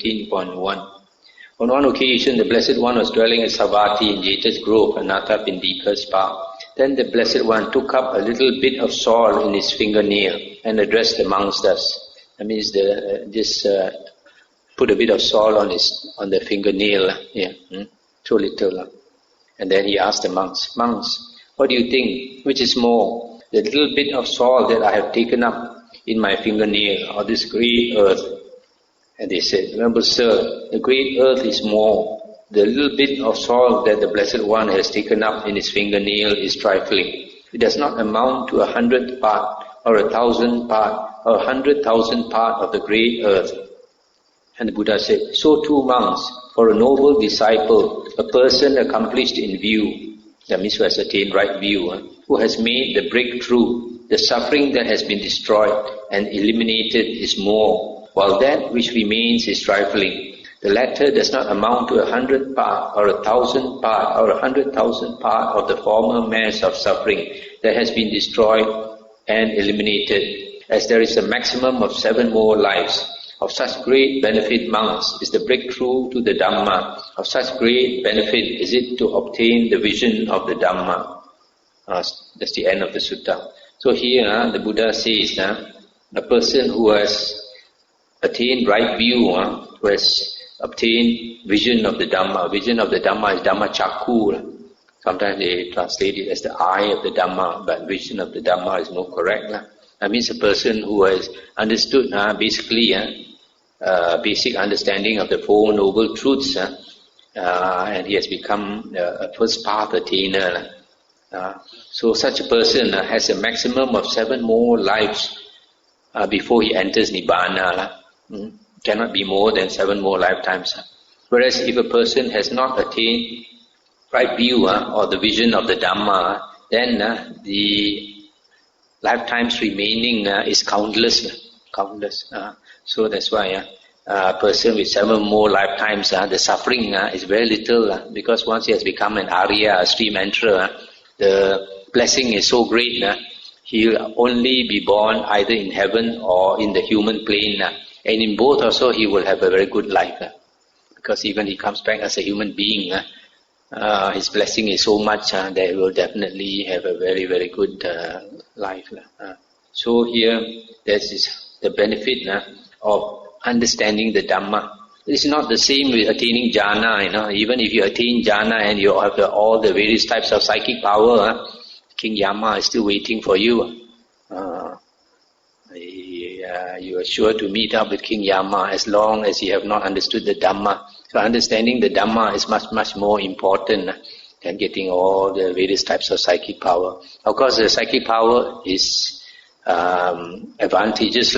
13.1. On one occasion, the Blessed One was dwelling at Savatthi in Jeta's Grove, Anatta Pindika's park. Then the Blessed One took up a little bit of soil in his fingernail and addressed the monks thus. That means put a bit of soil on the fingernail, so little. And then he asked the monks, what do you think? Which is more, the little bit of soil that I have taken up in my fingernail, or this great earth? And they said, remember, sir, the great earth is more. The little bit of soil that the Blessed One has taken up in his fingernail is trifling. It does not amount to 100th part, or 1,000th part, or 100,000 part of the great earth. And the Buddha said, so too, monks, for a noble disciple, a person accomplished in view, that means who has attained right view, who has made the breakthrough, the suffering that has been destroyed and eliminated is more, while that which remains is trifling. The latter does not amount to 100th part, or 1,000th part, or 100,000 part of the former mass of suffering that has been destroyed and eliminated, as there is a maximum of 7 more lives. Of such great benefit, monks, is the breakthrough to the Dhamma. Of such great benefit is it to obtain the vision of the Dhamma. That's the end of the sutta. So here the Buddha says, a person who has attained right view, who has obtained vision of the Dhamma. Vision of the Dhamma is Dhamma Chakku. Sometimes they translate it as the eye of the Dhamma, but vision of the Dhamma is more correct. That means a person who has understood basic understanding of the Four Noble Truths, and he has become a first path attainer. So such a person has a maximum of 7 more lives before he enters Nibbana. Cannot be more than 7 more lifetimes. Whereas if a person has not attained right view or the vision of the Dhamma, then the lifetimes remaining is countless. So that's why a person with 7 more lifetimes, the suffering is very little, because once he has become an Arya, a stream enterer, the blessing is so great, he'll only be born either in heaven or in the human plane, and in both also he will have a very good life, because even he comes back as a human being, his blessing is so much that he will definitely have a very, very good life. So here, this is the benefit of understanding the Dhamma. It's not the same with attaining jhana. Even if you attain jhana and you have all the various types of psychic power, King Yama is still waiting for you. You are sure to meet up with King Yama as long as you have not understood the Dhamma. So understanding the Dhamma is much, much more important than getting all the various types of psychic power. Of course, the psychic power is advantageous.